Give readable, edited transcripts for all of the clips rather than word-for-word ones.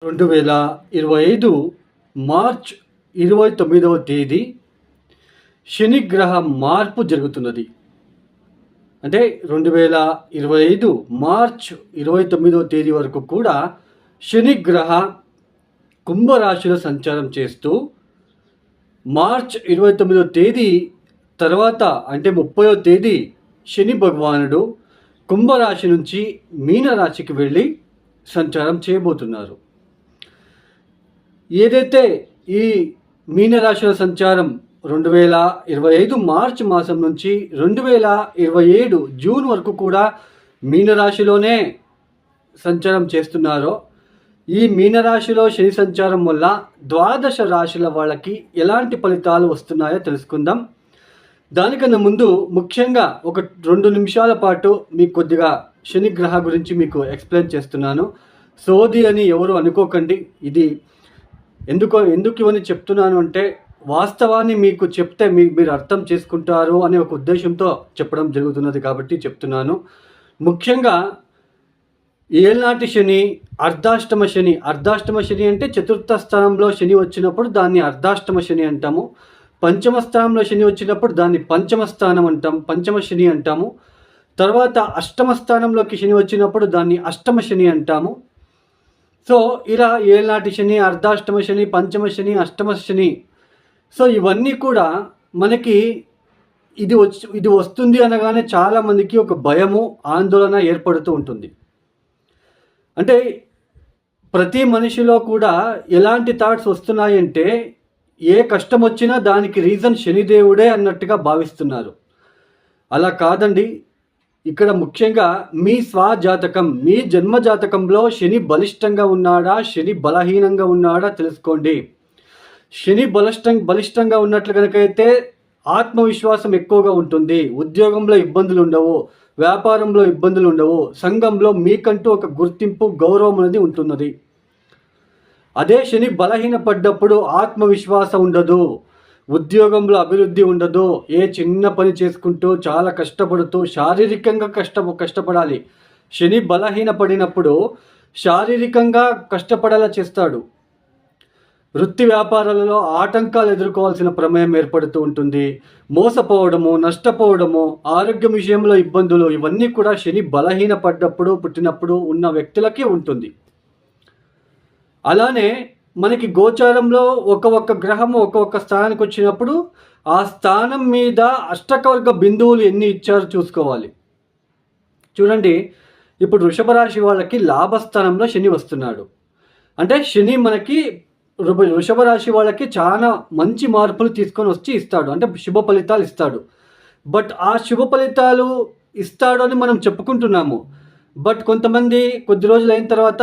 2025 March 29వ తేదీ శనిగ్రహ మార్పు జరుగుతున్నది. అంటే 2025 మార్చ్ 29వ తేదీ వరకు కూడా శనిగ్రహ కుంభరాశిలో సంచారం చేస్తూ మార్చ్ 29వ తేదీ తర్వాత అంటే 30వ తేదీ శని భగవానుడు కుంభరాశి నుంచి మీనరాశికి వెళ్ళి సంచారం చేయబోతున్నారు. ఏదైతే ఈ మీనరాశుల సంచారం 2025 మార్చి మాసం నుంచి 2027 జూన్ వరకు కూడా మీనరాశిలోనే సంచారం చేస్తున్నారో, ఈ మీనరాశిలో శని సంచారం వల్ల ద్వాదశ రాశుల వాళ్ళకి ఎలాంటి ఫలితాలు వస్తున్నాయో తెలుసుకుందాం. దానికన్నా ముందు ముఖ్యంగా ఒక 2 నిమిషాల పాటు మీకు కొద్దిగా శని గ్రహ గురించి మీకు ఎక్స్ప్లెయిన్ చేస్తున్నాను. సోది అని ఎవరు అనుకోకండి. ఇది ఎందుకు ఇవన్నీ చెప్తున్నాను అంటే, వాస్తవాన్ని మీకు చెప్తే మీరు అర్థం చేసుకుంటారు అనే ఒక ఉద్దేశంతో చెప్పడం జరుగుతున్నది కాబట్టి చెప్తున్నాను. ముఖ్యంగా ఏళ్ళనాటి శని, అర్ధాష్టమ శని. అర్ధాష్టమ శని అంటే చతుర్థ స్థానంలో శని వచ్చినప్పుడు దాన్ని అర్ధాష్టమ శని అంటాము. పంచమ స్థానంలో శని వచ్చినప్పుడు దాన్ని పంచమ స్థానం అంటాం, పంచమ శని అంటాము. తర్వాత అష్టమ స్థానంలోకి శని వచ్చినప్పుడు దాన్ని అష్టమ శని అంటాము. సో ఇలా ఏళ్ళనాటి శని, అర్ధాష్టమ శని, పంచమ శని, అష్టమ శని. సో ఇవన్నీ కూడా మనకి ఇది వస్తుంది అనగానే చాలామందికి ఒక భయము, ఆందోళన ఏర్పడుతూ ఉంటుంది. అంటే ప్రతి మనిషిలో కూడా ఎలాంటి థాట్స్ వస్తున్నాయంటే, ఏ కష్టం వచ్చినా దానికి రీజన్ శనిదేవుడే అన్నట్టుగా భావిస్తున్నారు. అలా కాదండి. ఇక్కడ ముఖ్యంగా మీ స్వజాతకం, మీ జన్మ జాతకంలో శని బలిష్టంగా ఉన్నాడా, శని బలహీనంగా ఉన్నాడా తెలుసుకోండి. శని బలిష్టంగా ఉన్నట్లు కనుకైతే ఆత్మవిశ్వాసం ఎక్కువగా ఉంటుంది, ఉద్యోగంలో ఇబ్బందులు ఉండవు, వ్యాపారంలో ఇబ్బందులు ఉండవు, సంఘంలో మీకంటూ ఒక గుర్తింపు, గౌరవం అనేది ఉంటున్నది. అదే శని బలహీనపడ్డప్పుడు ఆత్మవిశ్వాసం ఉండదు, ఉద్యోగంలో అభివృద్ధి ఉండదు, ఏ చిన్న పని చేసుకుంటూ చాలా కష్టపడుతూ శారీరకంగా కష్టపడాలి. శని బలహీనపడినప్పుడు శారీరకంగా కష్టపడేలా చేస్తాడు. వృత్తి వ్యాపారాలలో ఆటంకాలు ఎదుర్కోవాల్సిన ప్రమేయం ఏర్పడుతూ ఉంటుంది. మోసపోవడము, నష్టపోవడము, ఆరోగ్యం విషయంలో ఇబ్బందులు, ఇవన్నీ కూడా శని బలహీనపడ్డప్పుడు పుట్టినప్పుడు ఉన్న వ్యక్తులకే ఉంటుంది. అలానే మనకి గోచారంలో ఒక్కొక్క గ్రహము ఒక్కొక్క స్థానానికి వచ్చినప్పుడు ఆ స్థానం మీద అష్టకవర్గ బిందువులు ఎన్ని ఇచ్చారో చూసుకోవాలి. చూడండి, ఇప్పుడు వృషభ రాశి వాళ్ళకి లాభస్థానంలో శని వస్తున్నాడు. అంటే శని మనకి వృషభ రాశి వాళ్ళకి చాలా మంచి మార్పులు తీసుకొని వచ్చి ఇస్తాడు, అంటే శుభ ఫలితాలు ఇస్తాడు. బట్ ఆ శుభ ఫలితాలు ఇస్తాడు అని మనం చెప్పుకుంటున్నాము. బట్ కొంతమంది కొద్ది రోజులు అయిన తర్వాత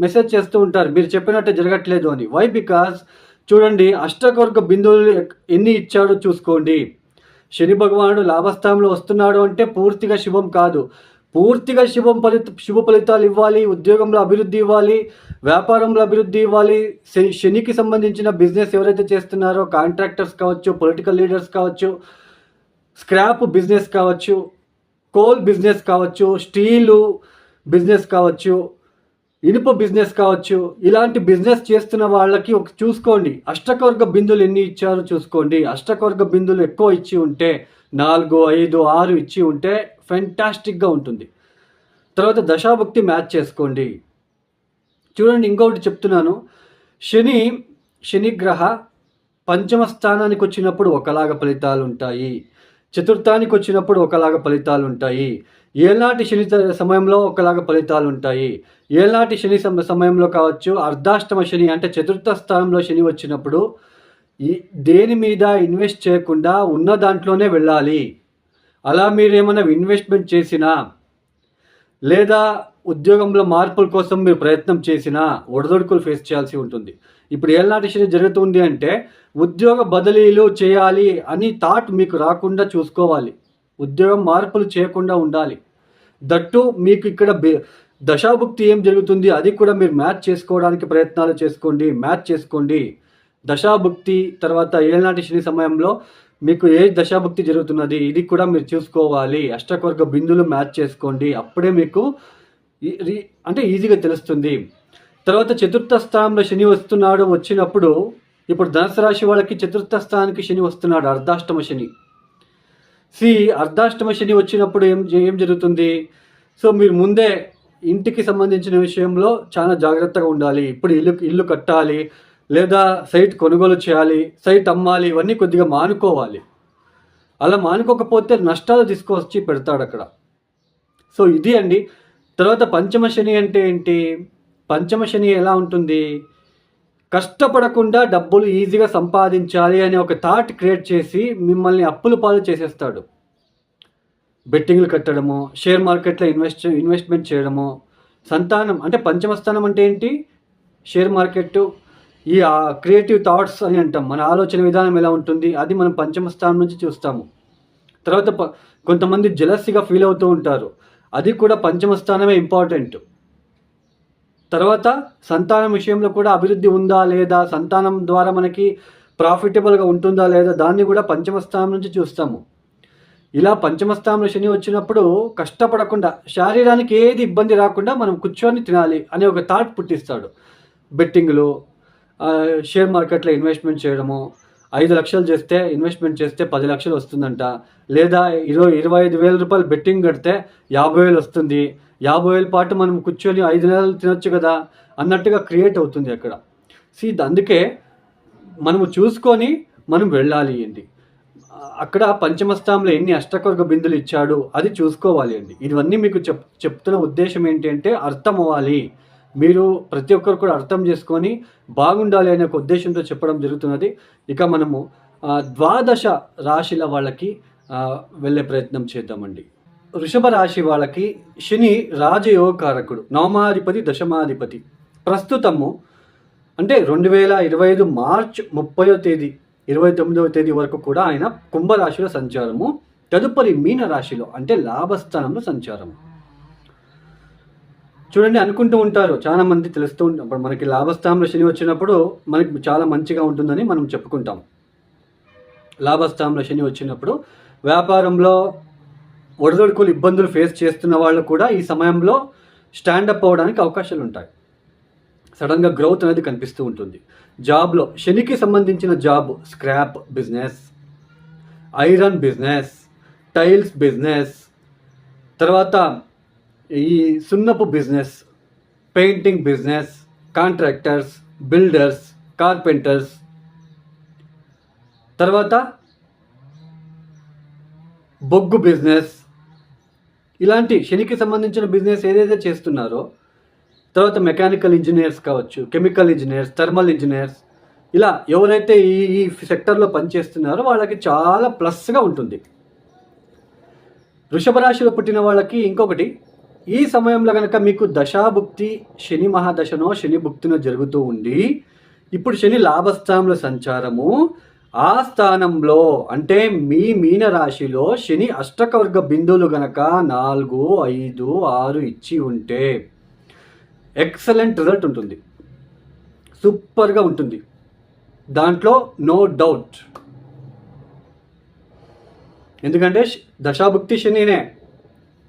మెసేజ్ చేస్తూ ఉంటారు, మీరు చెప్పినట్టే జరగట్లేదు అని. వై? బికాస్ చూడండి, అష్టకవర్గ బిందువులు ఎన్ని ఇచ్చాడో చూసుకోండి. శని భగవానుడు లాభస్థానంలో వస్తున్నాడు అంటే పూర్తిగా శుభం కాదు. పూర్తిగా శుభ ఫలితాలు ఇవ్వాలి, ఉద్యోగంలో అభివృద్ధి ఇవ్వాలి, వ్యాపారంలో అభివృద్ధి ఇవ్వాలి. శనికి సంబంధించిన బిజినెస్ ఎవరైతే చేస్తున్నారో, కాంట్రాక్టర్స్ కావచ్చు, పొలిటికల్ లీడర్స్ కావచ్చు, స్క్రాప్ బిజినెస్ కావచ్చు, కోల్ బిజినెస్ కావచ్చు, స్టీలు బిజినెస్ కావచ్చు, ఇనుప బిజినెస్ కావచ్చు, ఇలాంటి బిజినెస్ చేస్తున్న వాళ్ళకి చూసుకోండి, అష్టకవర్గ బిందువులు ఎన్ని ఇచ్చారో చూసుకోండి. అష్టకవర్గ బిందువులు ఎక్కువ ఇచ్చి ఉంటే, 4, 5, 6 ఇచ్చి ఉంటే ఫెంటాస్టిక్గా ఉంటుంది. తర్వాత దశాభుక్తి మ్యాచ్ చేసుకోండి. చూడండి, ఇంకొకటి చెప్తున్నాను. శనిగ్రహ పంచమ స్థానానికి వచ్చినప్పుడు ఒకలాగా ఫలితాలు ఉంటాయి, చతుర్థానికి వచ్చినప్పుడు ఒకలాగా ఫలితాలు ఉంటాయి, ఏళ్ళనాటి శని సమయంలో ఒకలాగా ఫలితాలు ఉంటాయి. ఏళ్ళనాటి శని సమయంలో కావచ్చు, అర్ధాష్టమ శని అంటే చతుర్థ స్థానంలో శని వచ్చినప్పుడు దేని మీద ఇన్వెస్ట్ చేయకుండా ఉన్న దాంట్లోనే వెళ్ళాలి. అలా మీరు ఏమైనా ఇన్వెస్ట్మెంట్ చేసినా, లేదా ఉద్యోగంలో మార్పుల కోసం మీరు ప్రయత్నం చేసినా ఒడిదొడుకులు ఫేస్ చేయాల్సి ఉంటుంది. ఇప్పుడు ఏళ్ళనాటి శని జరుగుతుంది అంటే ఉద్యోగ బదిలీలు చేయాలి అని థాట్ మీకు రాకుండా చూసుకోవాలి. ఉద్యోగం మార్పులు చేయకుండా ఉండాలి. దట్టు మీకు ఇక్కడ దశాభుక్తి ఏం జరుగుతుంది అది కూడా మీరు మ్యాచ్ చేసుకోవడానికి ప్రయత్నాలు మ్యాచ్ చేసుకోండి. దశాభుక్తి తర్వాత ఏళ్ళనాటి శని సమయంలో మీకు ఏ దశాభుక్తి జరుగుతున్నది ఇది కూడా మీరు చూసుకోవాలి. అష్టకవర్గ బిందువులు మ్యాచ్ చేసుకోండి, అప్పుడే మీకు అంటే ఈజీగా తెలుస్తుంది. తర్వాత చతుర్థ స్థానంలో శని వచ్చినప్పుడు ఇప్పుడు ధనుసు రాశి వాళ్ళకి చతుర్థ స్థానానికి శని వస్తున్నాడు, అర్ధాష్టమ శని. అర్ధాష్టమ శని వచ్చినప్పుడు ఏం జరుగుతుంది? సో మీరు ముందే ఇంటికి సంబంధించిన విషయంలో చాలా జాగ్రత్తగా ఉండాలి. ఇప్పుడు ఇల్లు కట్టాలి, లేదా సైట్ కొనుగోలు చేయాలి, సైట్ అమ్మాలి, ఇవన్నీ కొద్దిగా మానుకోవాలి. అలా మానుకోకపోతే నష్టాలు తీసుకొచ్చి పెడతాడు అక్కడ. సో ఇది అండి. తర్వాత పంచమ శని అంటే ఏంటి? పంచమ శని ఎలా ఉంటుంది? కష్టపడకుండా డబ్బులు ఈజీగా సంపాదించాలి అనే ఒక థాట్ క్రియేట్ చేసి మిమ్మల్ని అప్పుల పాలు చేసేస్తాడు. బెట్టింగ్లు కట్టడము, షేర్ మార్కెట్లో ఇన్వెస్ట్మెంట్ చేయడము, సంతానం అంటే పంచమ స్థానం అంటే ఏంటి? షేర్ మార్కెట్, ఈ క్రియేటివ్ థాట్స్ అని అంటాం. మన ఆలోచన విధానం ఎలా ఉంటుంది అది మనం పంచమ స్థానం నుంచి చూస్తాము. తర్వాత కొంతమంది జెలసీగా ఫీల్ అవుతూ ఉంటారు, అది కూడా పంచమ స్థానమే ఇంపార్టెంట్. తర్వాత సంతానం విషయంలో కూడా అభివృద్ధి ఉందా లేదా, సంతానం ద్వారా మనకి ప్రాఫిటబుల్గా ఉంటుందా లేదా, దాన్ని కూడా పంచమ స్థానం నుంచి చూస్తాము. ఇలా పంచమ స్థానంలో శని వచ్చినప్పుడు కష్టపడకుండా, శారీరానికి ఏది ఇబ్బంది రాకుండా మనం కూర్చొని తినాలి అనే ఒక థాట్ పుట్టిస్తాడు. బెట్టింగ్లు, షేర్ మార్కెట్లో ఇన్వెస్ట్మెంట్ చేయడము, 5 లక్షలు చేస్తే ఇన్వెస్ట్మెంట్ చేస్తే 10 లక్షలు వస్తుందంట, లేదా 25,000 రూపాయలు బెట్టింగ్ కడితే 50,000 వస్తుంది, 50,000 పాటు మనం కూర్చొని 5 నెలలు తినొచ్చు కదా అన్నట్టుగా క్రియేట్ అవుతుంది అక్కడ. అందుకే మనము చూసుకొని మనం వెళ్ళాలి అండి. అక్కడ పంచమస్థానంలో ఎన్ని అష్టకవర్గ బిందులు ఇచ్చాడు అది చూసుకోవాలి అండి. ఇవన్నీ మీకు చెప్తున్న ఉద్దేశం ఏంటి అంటే అర్థం అవ్వాలి, మీరు ప్రతి ఒక్కరు కూడా అర్థం చేసుకొని బాగుండాలి అనే ఒక ఉద్దేశంతో చెప్పడం జరుగుతున్నది. ఇక మనము ద్వాదశ రాశిల వాళ్ళకి వెళ్ళే ప్రయత్నం చేద్దామండి. వృషభ రాశి వాళ్ళకి శని రాజయోగకారకుడు, నవమాధిపతి, దశమాధిపతి. ప్రస్తుతము అంటే 2025 మార్చ్ 30వ తేదీ 29వ తేదీ వరకు కూడా ఆయన కుంభరాశిలో సంచారము, తదుపరి మీన రాశిలో అంటే లాభస్థానంలో సంచారము. చూడండి, అనుకుంటూ ఉంటారు చాలామంది, తెలుస్తూ ఉంటారు మనకి లాభస్థానంలో శని వచ్చినప్పుడు మనకి చాలా మంచిగా ఉంటుందని మనం చెప్పుకుంటాం. లాభస్థానంలో శని వచ్చినప్పుడు వ్యాపారంలో ఒడిదొడుకులు, ఇబ్బందులు ఫేస్ చేస్తున్న వాళ్ళు కూడా ఈ సమయంలో స్టాండప్ అవ్వడానికి అవకాశాలు ఉంటాయి. సడన్గా గ్రోత్ అనేది కనిపిస్తూ ఉంటుంది. జాబ్లో శనికి సంబంధించిన job, scrap business, iron business, tiles business, తర్వాత ఈ సున్నపు business, painting business, contractors, builders, carpenters, తర్వాత బొగ్గు బిజినెస్, ఇలాంటి శనికి సంబంధించిన బిజినెస్ ఏదైతే చేస్తున్నారో, తర్వాత మెకానికల్ ఇంజనీర్స్ కావచ్చు, కెమికల్ ఇంజనీర్స్, థర్మల్ ఇంజనీర్స్, ఇలా ఎవరైతే ఈ సెక్టర్లో పనిచేస్తున్నారో వాళ్ళకి చాలా ప్లస్గా ఉంటుంది. వృషభ రాశిలో పుట్టిన వాళ్ళకి ఇంకొకటి, ఈ సమయంలో కనుక మీకు దశాభుక్తి, శని మహాదశనో శని భుక్తినో జరుగుతూ ఉండి ఇప్పుడు శని లాభస్థానంలో సంచారము, ఆ స్థానంలో అంటే మీ మీన రాశిలో శని అష్టకవర్గ బిందువులు గనక 4, 5, 6 ఇచ్చి ఉంటే ఎక్సలెంట్ రిజల్ట్ ఉంటుంది, సూపర్గా ఉంటుంది, దాంట్లో నో డౌట్. ఎందుకంటే దశాభుక్తి శనినే,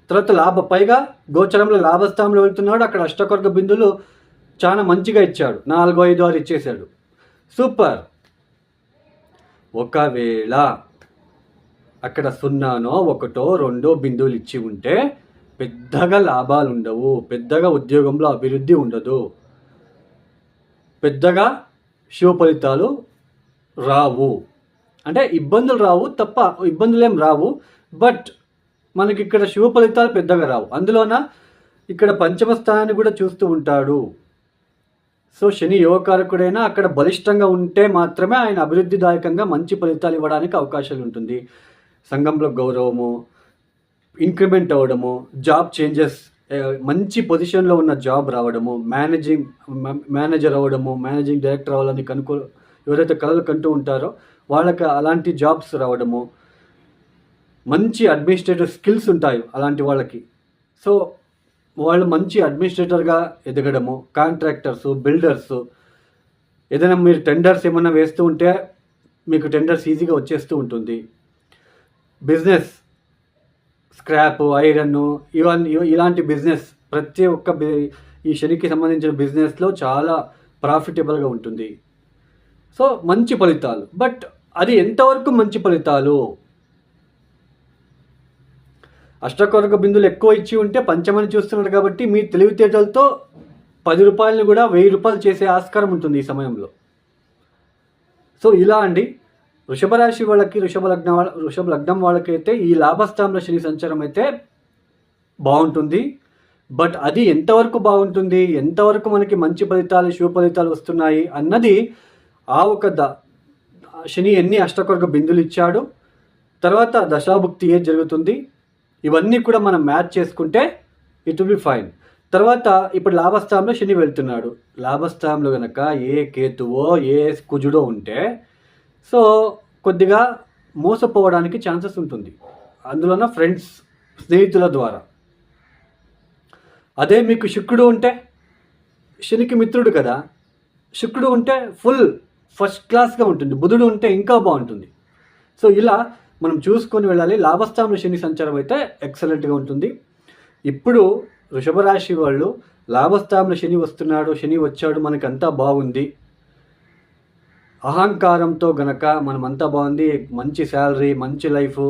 తర్వాత పైగా గోచరంలో లాభస్థానంలో వెళ్తున్నాడు, అక్కడ అష్టకవర్గ బిందువులు చాలా మంచిగా ఇచ్చాడు, 4, 5, 6 ఇచ్చేసాడు, సూపర్. ఒకవేళ అక్కడ 0, 1, 2 బిందువులు ఇచ్చి ఉంటే పెద్దగా లాభాలు ఉండవు, పెద్దగా ఉద్యోగంలో అభివృద్ధి ఉండదు, పెద్దగా శుభ ఫలితాలు రావు. అంటే ఇబ్బందులు రావు తప్ప, ఇబ్బందులు ఏం రావు, బట్ మనకి ఇక్కడ శుభ ఫలితాలు పెద్దగా రావు. అందులోన ఇక్కడ పంచమ స్థానాన్ని కూడా చూస్తూ ఉంటాడు. సో శని యోగకారకుడైనా అక్కడ బలిష్టంగా ఉంటే మాత్రమే ఆయన అభివృద్ధిదాయకంగా మంచి ఫలితాలు ఇవ్వడానికి అవకాశాలు ఉంటుంది. సంఘంలో గౌరవము, ఇంక్రిమెంట్ అవ్వడము, జాబ్ చేంజెస్, మంచి పొజిషన్లో ఉన్న జాబ్ రావడము, మేనేజర్ అవ్వడము, మేనేజింగ్ డైరెక్టర్ అవ్వాలని ఎవరైతే కలలు కంటూ ఉంటారో వాళ్ళకి అలాంటి జాబ్స్ రావడము, మంచి అడ్మినిస్ట్రేటివ్ స్కిల్స్ ఉంటాయి అలాంటి వాళ్ళకి. సో వాళ్ళు మంచి అడ్మినిస్ట్రేటర్గా ఎదగడము, కాంట్రాక్టర్స్, బిల్డర్స్, ఏదైనా మీరు టెండర్స్ ఏమైనా వేస్తూ ఉంటే మీకు టెండర్స్ ఈజీగా వచ్చేస్తూ ఉంటుంది. బిజినెస్, స్క్రాప్, ఐరన్, ఇలాంటి బిజినెస్, ప్రతి ఒక్క ఈ శనికి సంబంధించిన బిజినెస్లో చాలా ప్రాఫిటబుల్గా ఉంటుంది. సో మంచి ఫలితాలు. బట్ అది ఎంతవరకు మంచి ఫలితాలు? అష్టకొరక బిందులు ఎక్కువ ఇచ్చి ఉంటే పంచమని చూస్తున్నాడు కాబట్టి మీ తెలివితేటలతో 10 రూపాయలని కూడా 1000 రూపాయలు చేసే ఆస్కారం ఉంటుంది ఈ సమయంలో. సో ఇలా అండి, వృషభ రాశి వాళ్ళకి, వృషభ లగ్నం వాళ్ళకైతే ఈ లాభస్థానంలో శని సంచారం అయితే బాగుంటుంది. బట్ అది ఎంతవరకు బాగుంటుంది, ఎంతవరకు మనకి మంచి ఫలితాలు, శుభ ఫలితాలు వస్తున్నాయి అన్నది ఆ ఒక శని ఎన్ని అష్టకొరక బిందులు ఇచ్చాడు, తర్వాత దశాభుక్తి ఏది జరుగుతుంది, ఇవన్నీ కూడా మనం మ్యాచ్ చేసుకుంటే ఇట్ విల్ బి ఫైన్. తర్వాత ఇప్పుడు లాభస్థానంలో శని వెళ్తున్నాడు. లాభస్థానంలో కనుక ఏ కేతువో ఏ కుజుడో ఉంటే సో కొద్దిగా మోసపోవడానికి ఛాన్సెస్ ఉంటుంది, అందులోన ఫ్రెండ్స్, స్నేహితుల ద్వారా. అదే మీకు శుక్రుడు ఉంటే, శనికి మిత్రుడు కదా, శుక్రుడు ఉంటే ఫస్ట్ క్లాస్గా ఉంటుంది, బుధుడు ఉంటే ఇంకా బాగుంటుంది. సో ఇలా మనం చూసుకొని వెళ్ళాలి. లాభస్థానంలో శని సంచారం అయితే ఎక్సలెంట్గా ఉంటుంది. ఇప్పుడు వృషభ రాశి వాళ్ళు లాభస్థానంలో శని వస్తున్నాడు, శని వచ్చాడు, మనకంతా బాగుంది, అహంకారంతో గనక మనమంతా బాగుంది, మంచి శాలరీ, మంచి లైఫ్,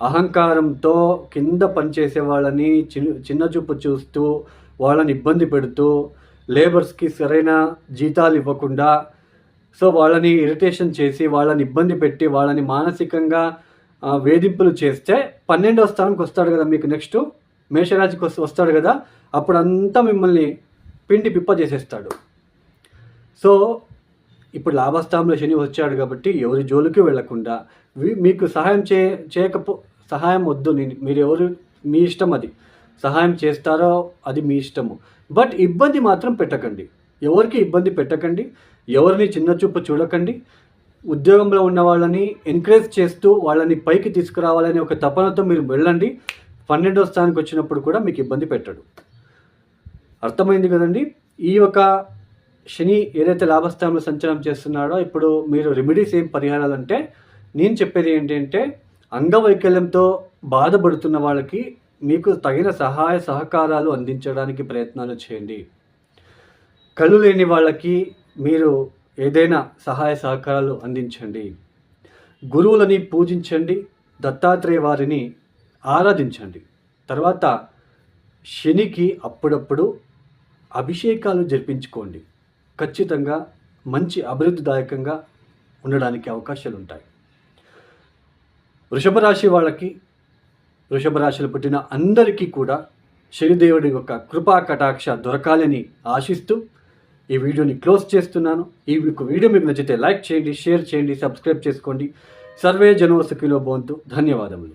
అహంకారంతో కింద పనిచేసే వాళ్ళని చిన్న చూపు చూస్తూ వాళ్ళని ఇబ్బంది పెడుతూ లేబర్స్కి సరైన జీతాలు ఇవ్వకుండా సో వాళ్ళని ఇరిటేషన్ చేసి వాళ్ళని ఇబ్బంది పెట్టి వాళ్ళని మానసికంగా వేధింపులు చేస్తే 12వ స్థానంకి వస్తాడు కదా, మీకు నెక్స్ట్ మేషరాశికి వస్తాడు కదా, అప్పుడంతా మిమ్మల్ని పిండి పిప్ప చేసేస్తాడు. సో ఇప్పుడు లాభస్థానంలో శని వచ్చాడు కాబట్టి ఎవరి జోలికి వెళ్లకుండా మీకు సహాయం వద్దు, మీరు ఎవరు మీ ఇష్టం, అది సహాయం చేస్తారో అది మీ ఇష్టము. బట్ ఇబ్బంది మాత్రం పెట్టకండి, ఎవరికి ఇబ్బంది పెట్టకండి, ఎవరిని చిన్న చూపు చూడకండి. ఉద్యోగంలో ఉన్న వాళ్ళని ఎంకరేజ్ చేస్తూ వాళ్ళని పైకి తీసుకురావాలనే ఒక తపనతో మీరు వెళ్ళండి. 12వ స్థానానికి వచ్చినప్పుడు కూడా మీకు ఇబ్బంది పెట్టడు. అర్థమైంది కదండి. ఈ యొక్క శని ఏదైతే లాభస్థానంలో సంచారం చేస్తున్నాడో ఇప్పుడు మీరు రెమెడీస్ ఏం పరిహారాలంటే నేను చెప్పేది ఏంటంటే అంగవైకల్యంతో బాధపడుతున్న వాళ్ళకి మీకు తగిన సహాయ సహకారాలు అందించడానికి ప్రయత్నాలు చేయండి. కళ్ళు లేని వాళ్ళకి మీరు ఏదైనా సహాయ సహకారాలు అందించండి. గురువులని పూజించండి, దత్తాత్రేయ వారిని ఆరాధించండి. తర్వాత శనికి అప్పుడప్పుడు అభిషేకాలు జరిపించుకోండి. ఖచ్చితంగా మంచి అభివృద్ధిదాయకంగా ఉండడానికి అవకాశాలు ఉంటాయి. వృషభ రాశి వాళ్ళకి, వృషభ రాశిలో పుట్టిన అందరికీ కూడా శనిదేవుడి యొక్క కృపా కటాక్ష దొరకాలని ఆశిస్తూ ఈ వీడియోని క్లోజ్ చేస్తున్నాను. ఈ వీడియో మీకు నచ్చితే లైక్ చేయండి, షేర్ చేయండి, సబ్స్క్రైబ్ చేసుకోండి. సర్వే జనో సుఖినో భవంతు. ధన్యవాదములు.